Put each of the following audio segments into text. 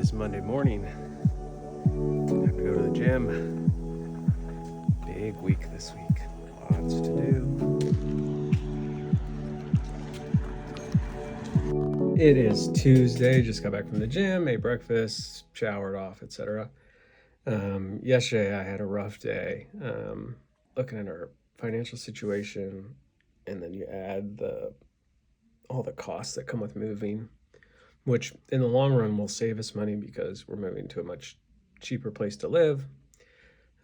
is Monday morning. I have to go to the gym. Big week this week. Lots to do. It is Tuesday. Just got back from the gym, ate breakfast, showered off, etc. Yesterday I had a rough day. Looking at our financial situation, and then you add all the costs that come with moving, which in the long run will save us money because we're moving to a much cheaper place to live.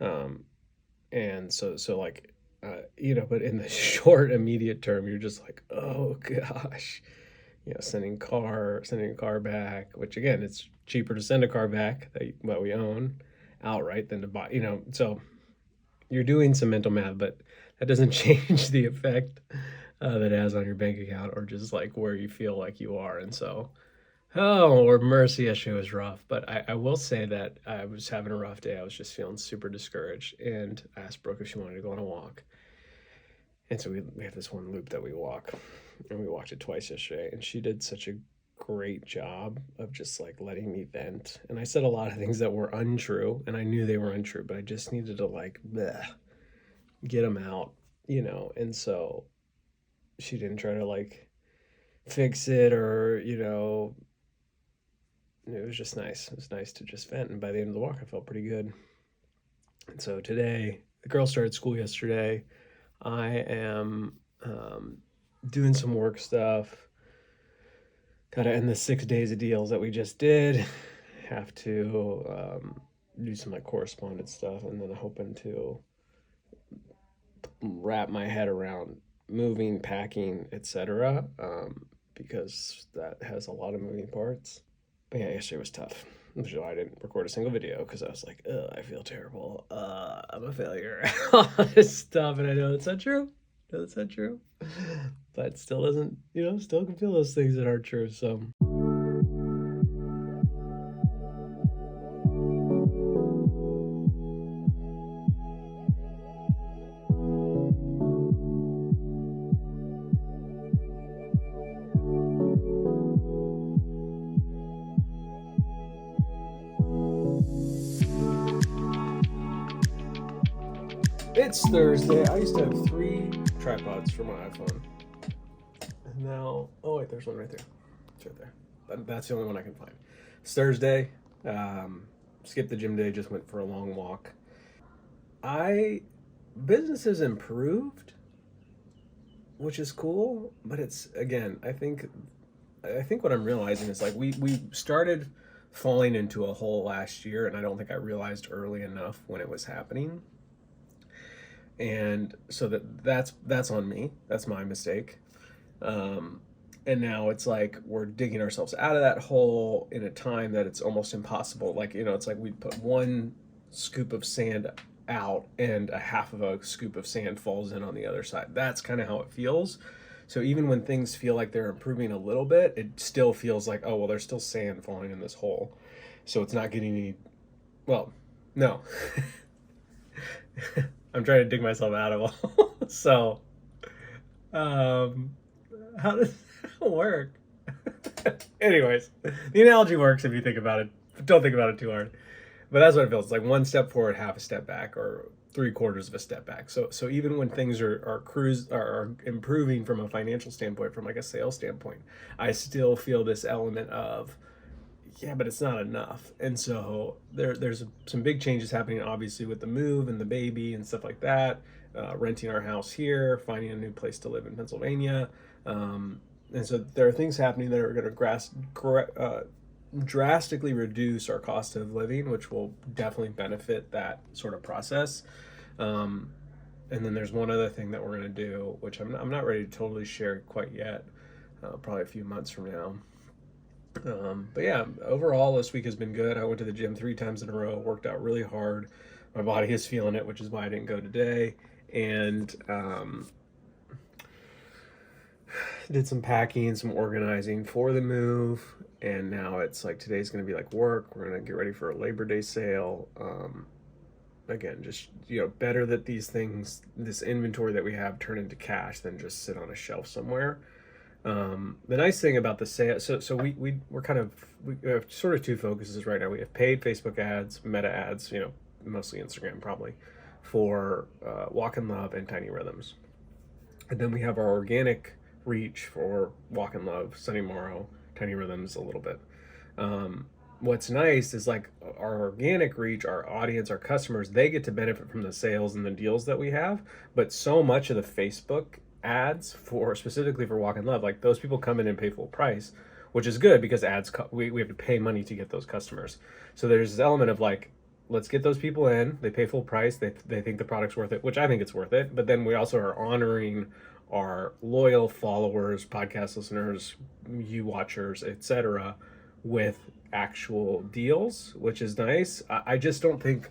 And so like, but in the short, immediate term, you're just like, oh gosh, sending a car back, which again, it's cheaper to send a car back that we own outright than to buy, so you're doing some mental math, but that doesn't change the effect that it has on your bank account or just like where you feel like you are. And so, oh, Lord mercy, yesterday was rough. But I will say that I was having a rough day. I was just feeling super discouraged. And I asked Brooke if she wanted to go on a walk. And so we have this one loop that we walk. And we walked it twice yesterday. And she did such a great job of just like letting me vent. And I said a lot of things that were untrue. And I knew they were untrue. But I just needed to like get them out, And so she didn't try to like fix it or, it was just nice. It was nice to just vent. And by the end of the walk, I felt pretty good. And so today, the girls started school yesterday. I am doing some work stuff. Got to end the 6 days of deals that we just did. Have to do some like correspondence stuff. And then I'm hoping to wrap my head around moving, packing, etc. Because that has a lot of moving parts. But yeah, yesterday was tough. So I didn't record a single video because I was like, I feel terrible. I'm a failure. All this stuff. And I know it's not true. But still doesn't, still can feel those things that aren't true. So. It's Thursday. I used to have 3 tripods for my iPhone. And now, oh wait, there's one right there. It's right there. That's the only one I can find. It's Thursday. Skipped the gym day, just went for a long walk. Business has improved, which is cool, but it's, again, I think what I'm realizing is like we started falling into a hole last year, and I don't think I realized early enough when it was happening. And so that's on me. That's my mistake. And now it's like we're digging ourselves out of that hole in a time that it's almost impossible. Like, it's like we put 1 scoop of sand out and a half of a scoop of sand falls in on the other side. That's kind of how it feels. So even when things feel like they're improving a little bit, it still feels like, oh, well, there's still sand falling in this hole. So it's not getting any, well, no. I'm trying to dig myself out of all. So, how does that work? Anyways, the analogy works if you think about it. Don't think about it too hard. But that's what it feels. It's like 1 step forward, half a step back, or 3/4 of a step back. So even when things are improving from a financial standpoint, from like a sales standpoint, I still feel this element of, yeah, but it's not enough. And so there's some big changes happening, obviously, with the move and the baby and stuff like that, renting our house here, finding a new place to live in Pennsylvania. And so there are things happening that are going to drastically reduce our cost of living, which will definitely benefit that sort of process. And then there's one other thing that we're going to do, which I'm not ready to totally share quite yet, probably a few months from now. But yeah, overall, this week has been good. I went to the gym 3 times in a row, worked out really hard. My body is feeling it, which is why I didn't go today. And did some packing, some organizing for the move. And now it's like today's going to be like work. We're going to get ready for a Labor Day sale. Again, just, better that these things, this inventory that we have, turn into cash than just sit on a shelf somewhere. The nice thing about the sale, so we're kind of, we have sort of two focuses right now. We have paid Facebook ads, Meta ads, mostly Instagram probably, for Walk in Love and Tiny Rhythms. And then we have our organic reach for Walk in Love, Sunny Morrow, Tiny Rhythms a little bit. What's nice is like our organic reach, our audience, our customers, they get to benefit from the sales and the deals that we have. But so much of the Facebook ads for specifically for Walk in Love, like those people come in and pay full price, which is good because ads, we have to pay money to get those customers. So there's this element of like, let's get those people in, they pay full price, they think the product's worth it, which I think it's worth it. But then we also are honoring our loyal followers, podcast listeners, you watchers, etc., with actual deals, which is nice. I just don't think,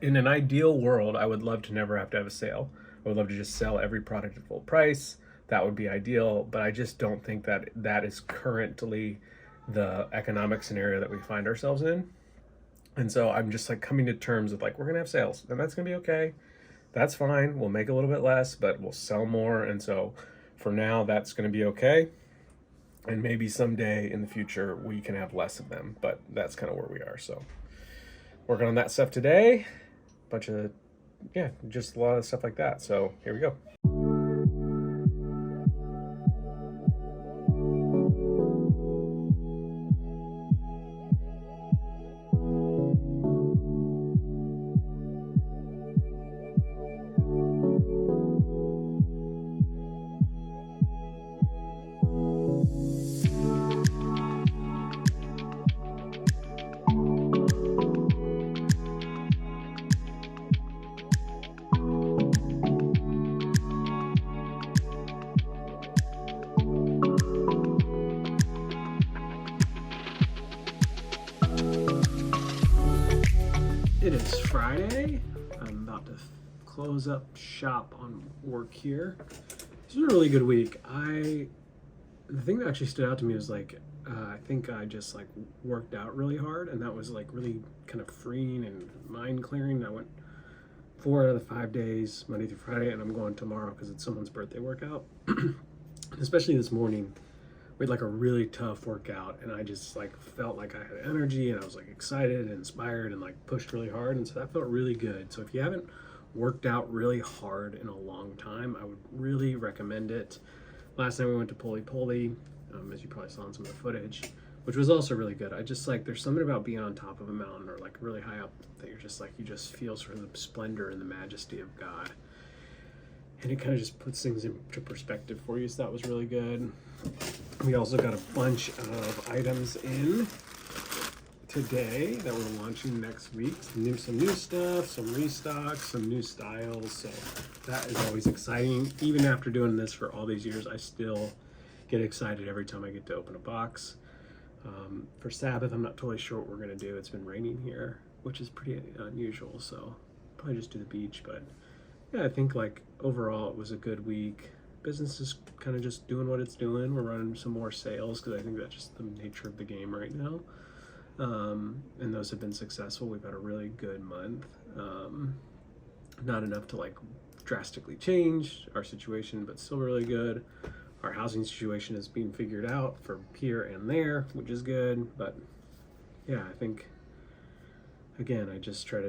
in an ideal world, I would love to never have to have a sale. I would love to just sell every product at full price. That would be ideal, but I just don't think that that is currently the economic scenario that we find ourselves in. And so I'm just like coming to terms with like, we're gonna have sales and that's gonna be okay. That's fine. We'll make a little bit less, but we'll sell more. And so for now, that's gonna be okay. And maybe someday in the future we can have less of them, but that's kind of where we are. So working on that stuff today, bunch of, just a lot of stuff like that. So here we go. It is Friday. I'm about to close up shop on work here. This was a really good week. The thing that actually stood out to me was like, I think I just like worked out really hard, and that was like really kind of freeing and mind clearing. I went 4 out of the 5 days, Monday through Friday, and I'm going tomorrow because it's someone's birthday workout. Especially this morning, we had like a really tough workout, and I just like felt like I had energy, and I was like excited and inspired and like pushed really hard, and so that felt really good. So if you haven't worked out really hard in a long time, I would really recommend it. Last night we went to Poli Poli, as you probably saw in some of the footage, which was also really good. I just like, there's something about being on top of a mountain or like really high up that you're just like, you just feel sort of the splendor and the majesty of God. And it kind of just puts things into perspective for you, so that was really good. We also got a bunch of items in today that we're launching next week. Some new stuff, some restocks, some new styles. So that is always exciting. Even after doing this for all these years, I still get excited every time I get to open a box. For Sabbath, I'm not totally sure what we're gonna do. It's been raining here, which is pretty unusual. So probably just do the beach, but yeah, I think like overall it was a good week. Business is kind of just doing what it's doing. We're running some more sales because I think that's just the nature of the game right now. And those have been successful. We've had a really good month. Not enough to like drastically change our situation, but still really good. Our housing situation is being figured out for here and there, which is good. But yeah, I think, again, I just try to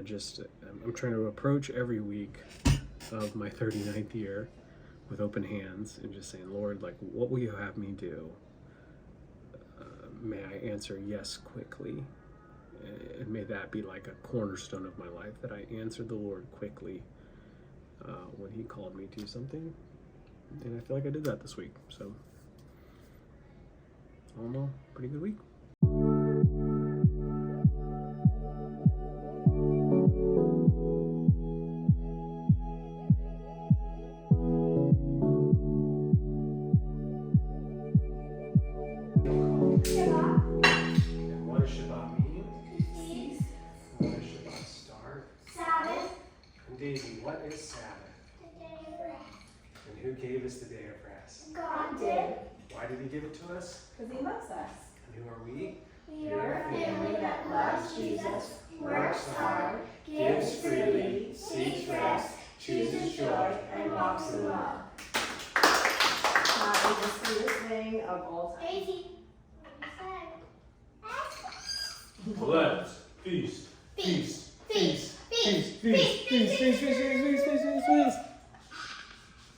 I'm trying to approach every week of my 39th year with open hands and just saying, Lord, like, what will you have me do? May I answer yes quickly, and may that be like a cornerstone of my life, that I answered the Lord quickly when he called me to something. And I feel like I did that this week. So all in all, pretty good week. What does Shabbat mean? Peace. What does Shabbat start? Sabbath. And Daisy, what is Sabbath? The day of rest. And who gave us the day of rest? God did. Why did he give it to us? Because he loves us. And who are we? We are a family that loves Jesus, works hard, gives freely, seeks rest, chooses joy, and walks in love. We just do this thing Let's feast. Feast, feast, feast, feast, feast, feast, feast, feast, feast,